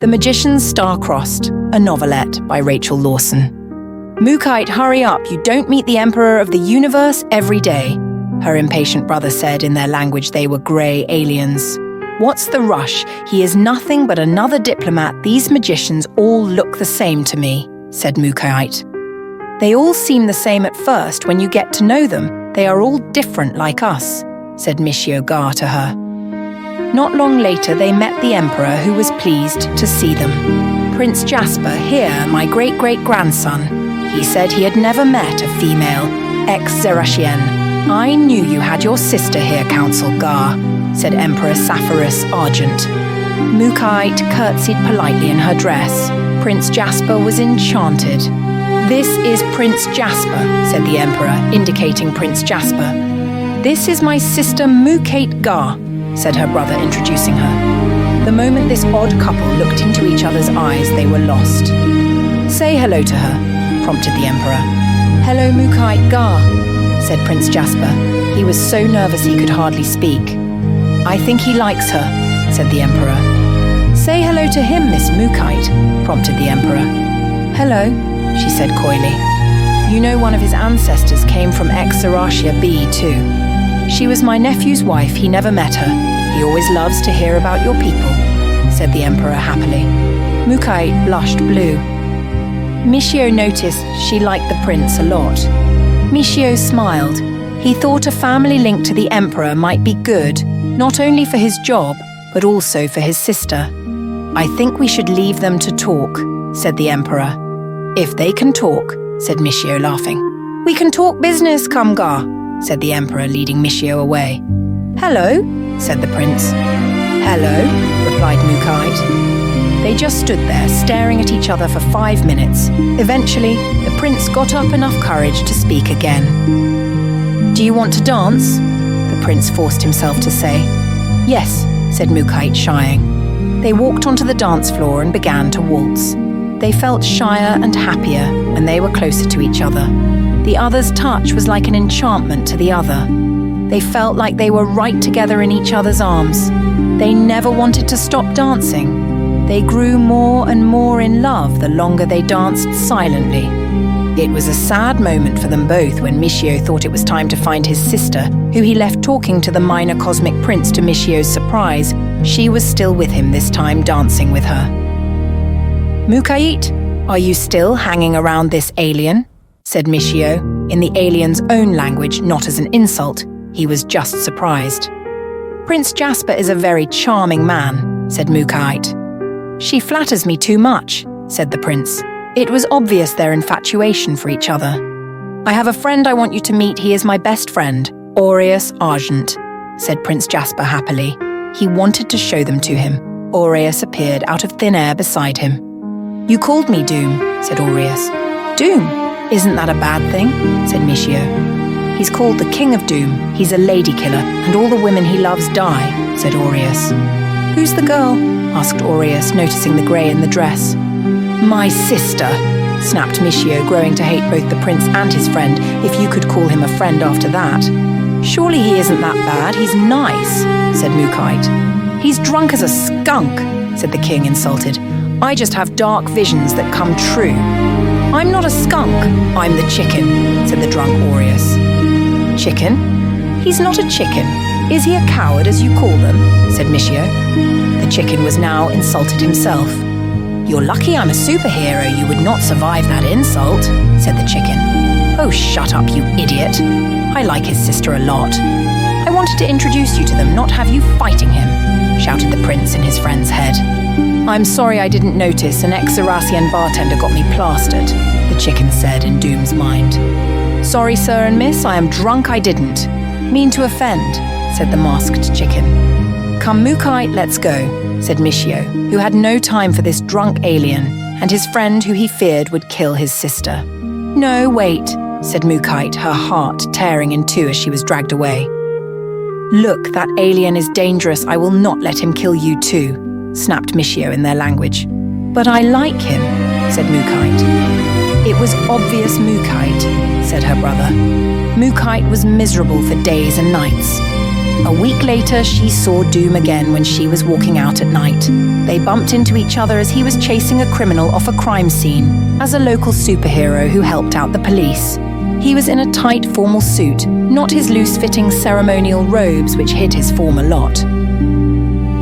The Magician's Star-Crossed, a novelette by Rachel Lawson. "Mukite, hurry up, you don't meet the Emperor of the Universe every day," her impatient brother said in their language they were grey aliens. "What's the rush? He is nothing but another diplomat. These magicians all look the same to me," said Mukite. "They all seem the same at first. When you get to know them, they are all different like us," said Michio Gar to her. Not long later, they met the Emperor, who was pleased to see them. "Prince Jasper, here, my great-great-grandson." He said he had never met a female, ex-Zerashian. "I knew you had your sister here, Council Gar," said Emperor Sapphirus Argent. Mukite curtsied politely in her dress. Prince Jasper was enchanted. "This is Prince Jasper," said the Emperor, indicating Prince Jasper. "This is my sister Mukate Gar," said her brother, introducing her. The moment this odd couple looked into each other's eyes, they were lost. "Say hello to her," prompted the Emperor. "Hello, Mukite Gar," said Prince Jasper. He was so nervous he could hardly speak. "I think he likes her," said the Emperor. "Say hello to him, Miss Mukite," prompted the Emperor. "Hello," she said coyly. "You know one of his ancestors came from Ex-Zerashia B too. She was my nephew's wife. He never met her. He always loves to hear about your people," said the Emperor happily. Mukite blushed blue. Michio noticed she liked the prince a lot. Michio smiled. He thought a family link to the Emperor might be good, not only for his job, but also for his sister. "I think we should leave them to talk," said the Emperor. "If they can talk," said Michio, laughing. "We can talk business, Kamgar," said the Emperor, leading Michio away. "Hello," said the prince. "Hello," replied Mukite. They just stood there, staring at each other for 5 minutes. Eventually, the prince got up enough courage to speak again. "Do you want to dance?" the prince forced himself to say. "Yes," said Mukite, shying. They walked onto the dance floor and began to waltz. They felt shyer and happier when they were closer to each other. The other's touch was like an enchantment to the other. They felt like they were right together in each other's arms. They never wanted to stop dancing. They grew more and more in love the longer they danced silently. It was a sad moment for them both when Michio thought it was time to find his sister, who he left talking to the minor cosmic prince. To Michio's surprise, she was still with him this time, dancing with her. "Mukite, are you still hanging around this alien?" said Michio, in the alien's own language, not as an insult. He was just surprised. "Prince Jasper is a very charming man," said Mukite. "She flatters me too much," said the prince. It was obvious their infatuation for each other. "I have a friend I want you to meet. He is my best friend, Aureus Argent," said Prince Jasper happily. He wanted to show them to him. Aureus appeared out of thin air beside him. "You called me Doom," said Aureus. "Doom? Isn't that a bad thing?" said Michio. "He's called the King of Doom. He's a lady killer, and all the women he loves die," said Aureus. "Who's the girl?" asked Aureus, noticing the grey in the dress. "My sister," snapped Michio, growing to hate both the prince and his friend, if you could call him a friend after that. "Surely he isn't that bad. He's nice," said Mukite. "He's drunk as a skunk," said the king, insulted. "I just have dark visions that come true." "I'm not a skunk, I'm the chicken," said the drunk Aureus. "Chicken? He's not a chicken. Is he a coward, as you call them?" said Michio. The chicken was now insulted himself. "You're lucky I'm a superhero. You would not survive that insult," said the chicken. "Oh, shut up, you idiot. I like his sister a lot. I wanted to introduce you to them, not have you fighting him," shouted the prince in his friend's head. "I'm sorry I didn't notice. An ex-Zerasian bartender got me plastered," the chicken said in Doom's mind. "Sorry, sir and miss, I am drunk, I didn't mean to offend," said the masked chicken. "Come, Mukite, let's go," said Michio, who had no time for this drunk alien, and his friend who he feared would kill his sister. "No, wait," said Mukite, her heart tearing in two as she was dragged away. "Look, that alien is dangerous. I will not let him kill you too," snapped Michio in their language. "But I like him," said Mukite. "It was obvious, Mukite," said her brother. Mukite was miserable for days and nights. A week later, she saw Doom again when she was walking out at night. They bumped into each other as he was chasing a criminal off a crime scene as a local superhero who helped out the police. He was in a tight formal suit, not his loose-fitting ceremonial robes which hid his form a lot.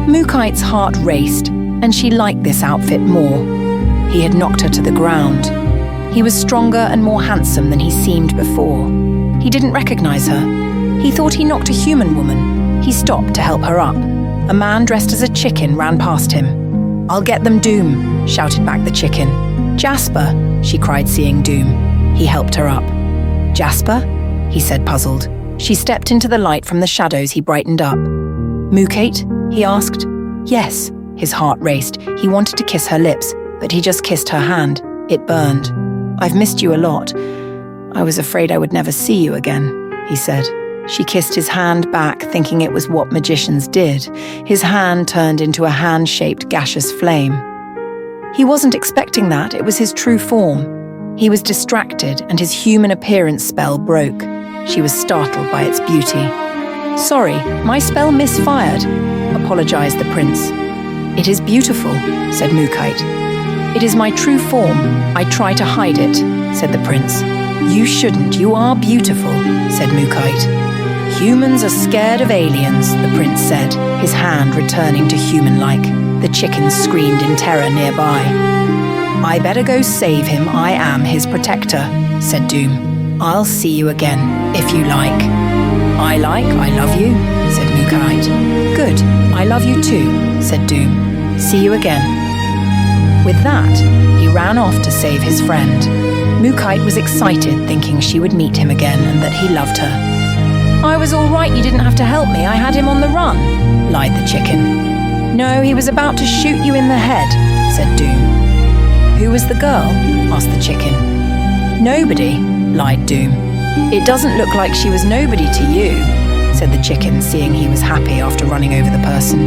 Mukite's heart raced, and she liked this outfit more. He had knocked her to the ground. He was stronger and more handsome than he seemed before. He didn't recognize her. He thought he knocked a human woman. He stopped to help her up. A man dressed as a chicken ran past him. "I'll get them, Doom," shouted back the chicken. "Jasper," she cried, seeing Doom. He helped her up. "Jasper?" he said, puzzled. She stepped into the light from the shadows. He brightened up. "Mukite?" he asked. "Yes." His heart raced. He wanted to kiss her lips, but he just kissed her hand. It burned. "I've missed you a lot. I was afraid I would never see you again," he said. She kissed his hand back, thinking it was what magicians did. His hand turned into a hand-shaped gaseous flame. He wasn't expecting that. It was his true form. He was distracted, and his human appearance spell broke. She was startled by its beauty. "Sorry, my spell misfired," apologized the prince. "It is beautiful," said Mukite. "It is my true form. I try to hide it," said the prince. "You shouldn't. You are beautiful," said Mukite. "Humans are scared of aliens," the prince said, his hand returning to human-like. The chickens screamed in terror nearby. "I better go save him. I am his protector," said Doom. "I'll see you again, if you like." I love you," said Mukite. "Good, I love you too," said Doom. "See you again." With that, he ran off to save his friend. Mukite was excited, thinking she would meet him again and that he loved her. "I was all right, you didn't have to help me. I had him on the run," lied the chicken. "No, he was about to shoot you in the head," said Doom. "Who was the girl?" asked the chicken. "Nobody," lied Doom. "It doesn't look like she was nobody to you," said the chicken, seeing he was happy after running over the person.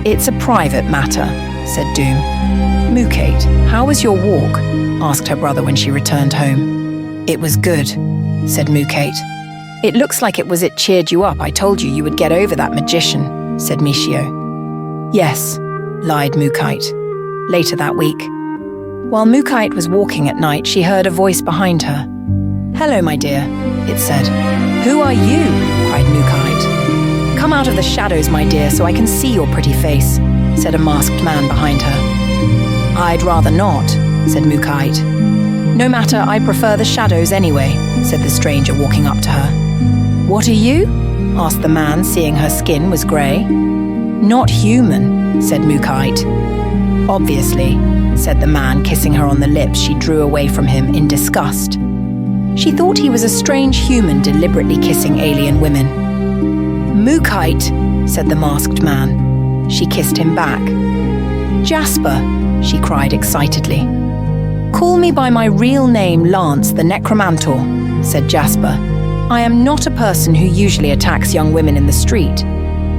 "It's a private matter," said Doom. "Mukite, how was your walk?" asked her brother when she returned home. "It was good," said Mukite. "It looks like it cheered you up. I told you you would get over that magician," said Michio. "Yes," lied Mukite. Later that week, while Mukite was walking at night, she heard a voice behind her. "Hello, my dear," it said. "Who are you?" cried Mukite. "Come out of the shadows, my dear, so I can see your pretty face," said a masked man behind her. "I'd rather not," said Mukite. "No matter, I prefer the shadows anyway," said the stranger walking up to her. "What are you?" asked the man, seeing her skin was grey. "Not human," said Mukite. "Obviously," said the man, kissing her on the lips. She drew away from him in disgust. She thought he was a strange human deliberately kissing alien women. "Mukite," said the masked man. She kissed him back. "Jasper," she cried excitedly. "Call me by my real name, Lance the Necromantor," said Jasper. "I am not a person who usually attacks young women in the street.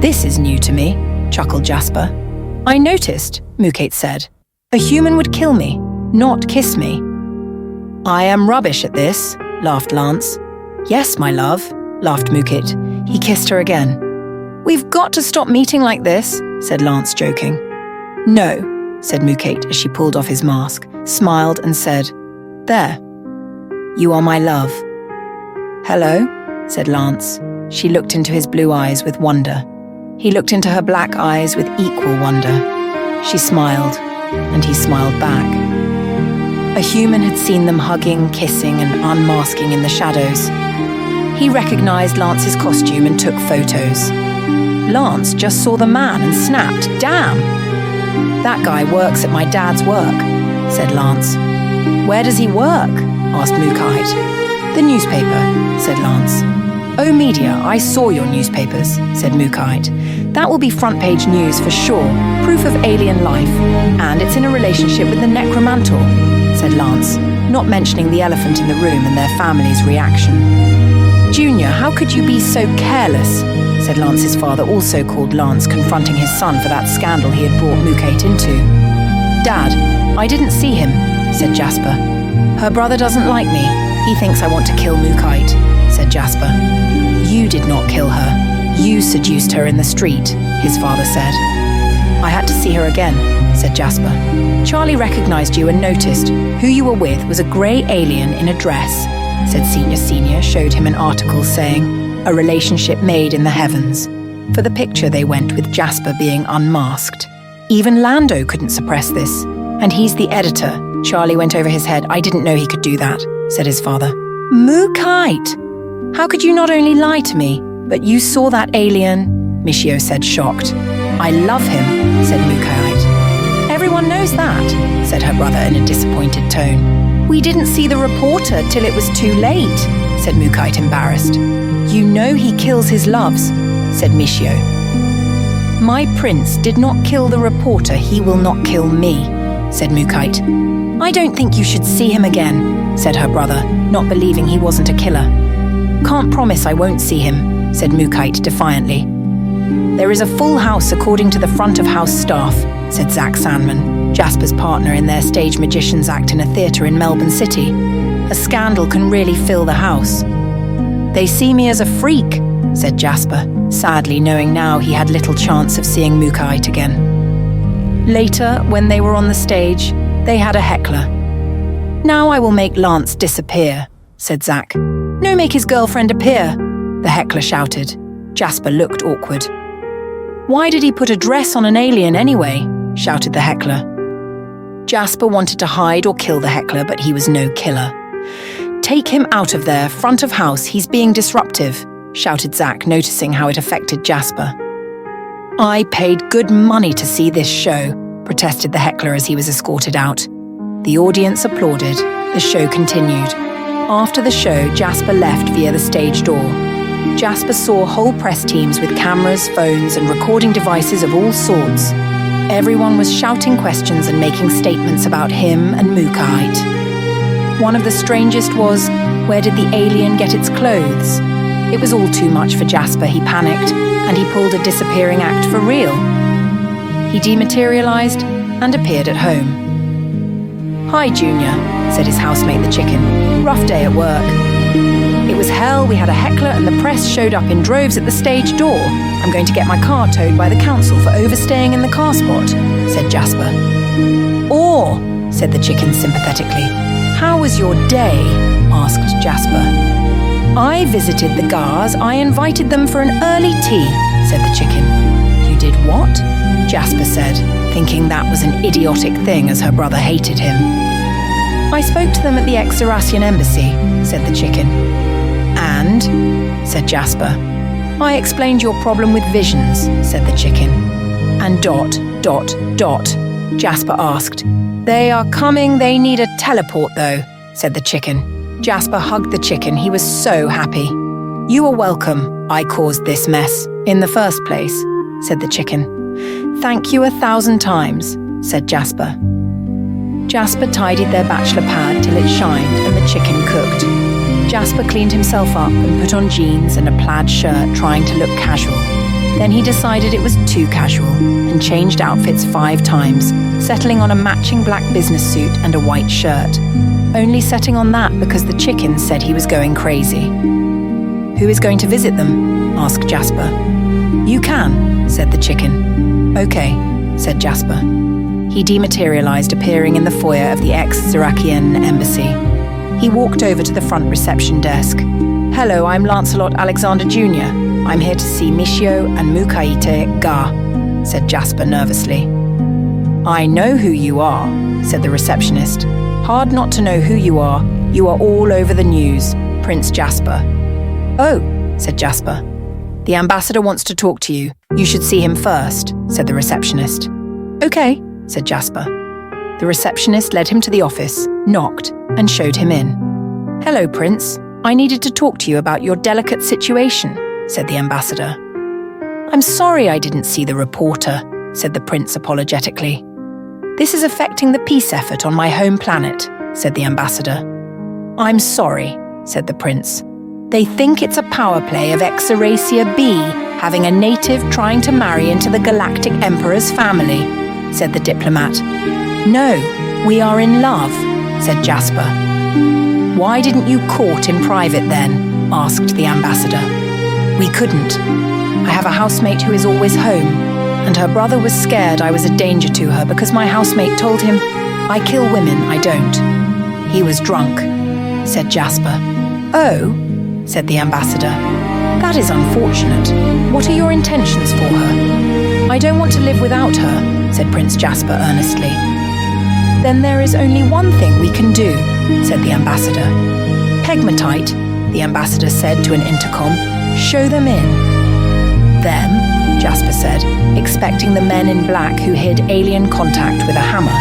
This is new to me," chuckled Jasper. "I noticed," Mukite said. "A human would kill me, not kiss me." "I am rubbish at this," laughed Lance. "Yes, my love," laughed Mukite. He kissed her again. "We've got to stop meeting like this," said Lance, joking. "No," said Mukite as she pulled off his mask, smiled and said, "There. You are my love." "Hello," said Lance. She looked into his blue eyes with wonder. He looked into her black eyes with equal wonder. She smiled, and he smiled back. A human had seen them hugging, kissing, and unmasking in the shadows. He recognized Lance's costume and took photos. Lance just saw the man and snapped, "Damn! That guy works at my dad's work," said Lance. "Where does he work?" asked Mukite. "The newspaper," said Lance. "Oh, media, I saw your newspapers," said Mukite. "That will be front-page news for sure, proof of alien life, and it's in a relationship with the Necromantor," said Lance, not mentioning the elephant in the room and their family's reaction. "Junior, how could you be so careless?" said Lance's father, also called Lance, confronting his son for that scandal he had brought Mukite into. "Dad, I didn't see him," said Jasper. "Her brother doesn't like me. He thinks I want to kill Mukite," said Jasper. "You did not kill her," You seduced her in the street, his father said. I had to see her again, said Jasper. Charlie recognized you and noticed who you were with was a grey alien in a dress, said Senior showed him an article saying, a relationship made in the heavens. For the picture they went with Jasper being unmasked. Even Lando couldn't suppress this. And he's the editor. Charlie went over his head. I didn't know he could do that, said his father. Moo Kite! How could you not only lie to me, but you saw that alien? Michio said, shocked. I love him, said Moo Kite. Everyone knows that, said her brother in a disappointed tone. We didn't see the reporter till it was too late, said Moo Kite, embarrassed. You know he kills his loves, said Michio. My prince did not kill the reporter, he will not kill me, said Moo Kite. I don't think you should see him again, said her brother, not believing he wasn't a killer. Can't promise I won't see him, said Moo Kite defiantly. There is a full house according to the front of house staff, said Zach Sandman, Jasper's partner in their stage magicians act in a theatre in Melbourne City. A scandal can really fill the house. They see me as a freak, said Jasper, sadly knowing now he had little chance of seeing Moo Kite again. Later, when they were on the stage, they had a heckler. Now I will make Lance disappear, said Zach. No, make his girlfriend appear, the heckler shouted. Jasper looked awkward. Why did he put a dress on an alien anyway? Shouted the heckler. Jasper wanted to hide or kill the heckler, but he was no killer. Take him out of there, front of house, he's being disruptive, shouted Zach, noticing how it affected Jasper. I paid good money to see this show, protested the heckler as he was escorted out. The audience applauded. The show continued. After the show, Jasper left via the stage door. Jasper saw whole press teams with cameras, phones, and recording devices of all sorts. Everyone was shouting questions and making statements about him and Moo Kite. One of the strangest was, where did the alien get its clothes? It was all too much for Jasper, he panicked, and he pulled a disappearing act for real. He dematerialized and appeared at home. Hi, Junior, said his housemate the chicken. Rough day at work. It was hell, we had a heckler and the press showed up in droves at the stage door. I'm going to get my car towed by the council for overstaying in the car spot, said Jasper. Or, said the chicken sympathetically. How was your day? Asked Jasper. I visited the Gars. I invited them for an early tea, said the chicken. You did what? Jasper said, thinking that was an idiotic thing as her brother hated him. I spoke to them at the ex-Zeracian embassy, said the chicken. And? Said Jasper. I explained your problem with visions, said the chicken. And ... Jasper asked. They are coming, they need a teleport though, said the chicken. Jasper hugged the chicken, he was so happy. You are welcome, I caused this mess, in the first place, said the chicken. Thank you 1,000 times, said Jasper. Jasper tidied their bachelor pad till it shined and the chicken cooked. Jasper cleaned himself up and put on jeans and a plaid shirt, trying to look casual. Then he decided it was too casual and changed outfits 5 times, settling on a matching black business suit and a white shirt. Only setting on that because the chicken said he was going crazy. Who is going to visit them? Asked Jasper. You can, said the chicken. Okay, said Jasper. He dematerialized, appearing in the foyer of the ex-Zeracian embassy. He walked over to the front reception desk. Hello, I'm Lancelot Alexander Jr. I'm here to see Michio and Moo Kite Ga, said Jasper nervously. I know who you are, said the receptionist. Hard not to know who you are. You are all over the news, Prince Jasper. Oh, said Jasper. The ambassador wants to talk to you. You should see him first, said the receptionist. Okay, said Jasper. The receptionist led him to the office, knocked, and showed him in. Hello, Prince. I needed to talk to you about your delicate situation, said the ambassador. I'm sorry I didn't see the reporter, said the prince apologetically. This is affecting the peace effort on my home planet, said the ambassador. I'm sorry, said the prince. They think it's a power play of Exaracia B having a native trying to marry into the Galactic Emperor's family, said the diplomat. No, we are in love, said Jasper. Why didn't you court in private then? Asked the ambassador. We couldn't. I have a housemate who is always home, and her brother was scared I was a danger to her because my housemate told him, I kill women, I don't. He was drunk, said Jasper. Oh, said the ambassador. That is unfortunate. What are your intentions for her? I don't want to live without her, said Prince Jasper earnestly. Then there is only one thing we can do, said the ambassador. Pegmatite, the ambassador said to an intercom, show them in. Them, Jasper said, expecting the men in black who hid alien contact with a hammer.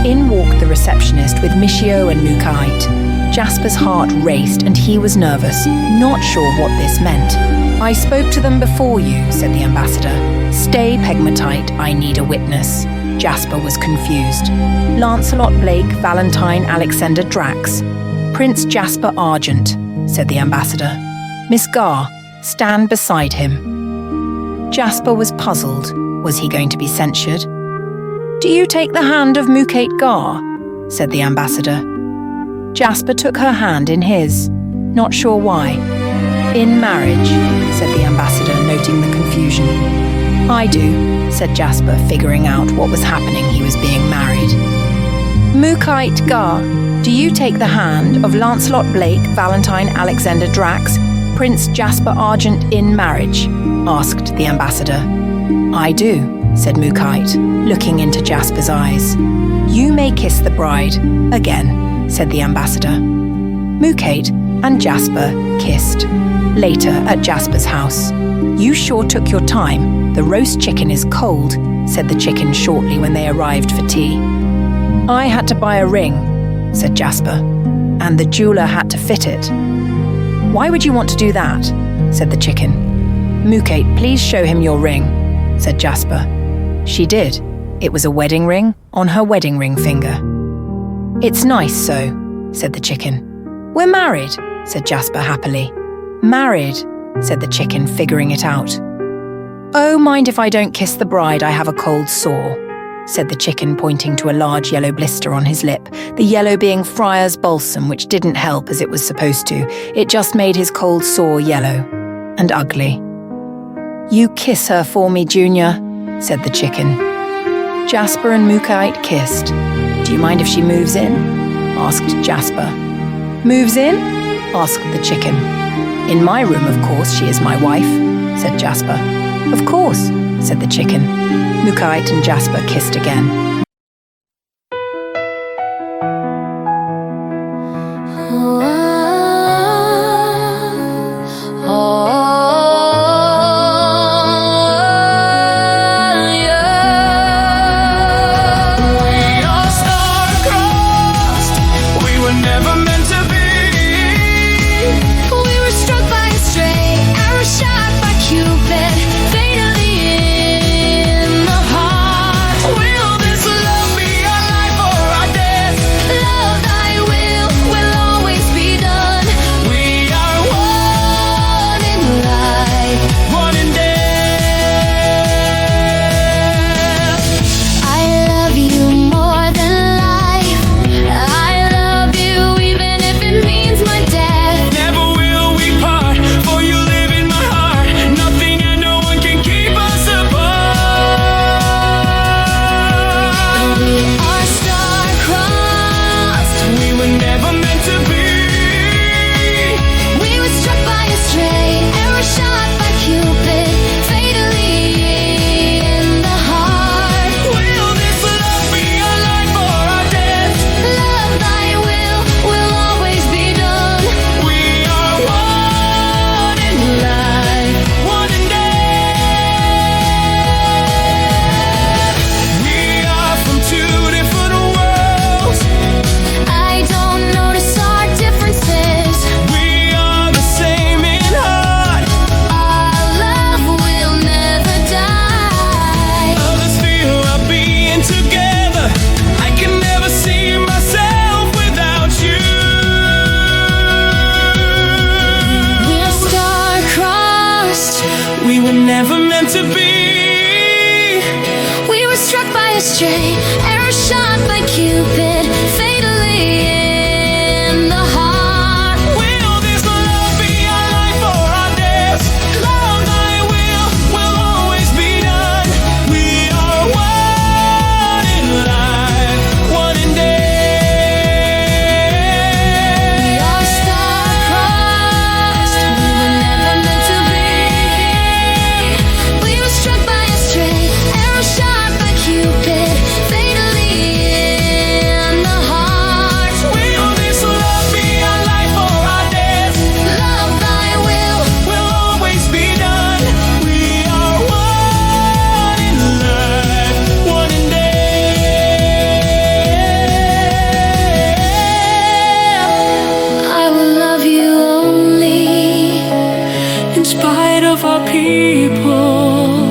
In walked the receptionist with Michio and Mukait. Jasper's heart raced and he was nervous, not sure what this meant. I spoke to them before you, said the ambassador. Stay, Pegmatite, I need a witness. Jasper was confused. Lancelot Blake, Valentine Alexander Drax. Prince Jasper Argent, said the ambassador. Miss Gar, stand beside him. Jasper was puzzled. Was he going to be censured? Do you take the hand of Mukait Gar? Said the ambassador. Jasper took her hand in his, not sure why. In marriage, said the ambassador, noting the confusion. I do, said Jasper, figuring out what was happening. He was being married. Mukait Gar, do you take the hand of Lancelot Blake, Valentine Alexander Drax, Prince Jasper Argent in marriage? Asked the ambassador. I do, said Mukait, looking into Jasper's eyes. You may kiss the bride, again, said the ambassador. Mukait and Jasper kissed. Later at Jasper's house. You sure took your time. The roast chicken is cold, said the chicken shortly when they arrived for tea. I had to buy a ring, said Jasper, and the jeweler had to fit it. Why would you want to do that? Said the chicken. Mukait, please show him your ring, said Jasper. She did. It was a wedding ring on her wedding ring finger. It's nice so, said the chicken. We're married, said Jasper happily. Married, said the chicken, figuring it out. Oh, mind if I don't kiss the bride, I have a cold sore, said the chicken, pointing to a large yellow blister on his lip, the yellow being Friar's balsam, which didn't help as it was supposed to. It just made his cold sore yellow and ugly. You kiss her for me, Junior, said the chicken. Jasper and Mukait kissed. Do you mind if she moves in? Asked Jasper. Moves in? Asked the chicken. In my room, of course, she is my wife, said Jasper. Of course, said the chicken. Mukait and Jasper kissed again. Cupid, fatally in the heart. Will this in spite of our people.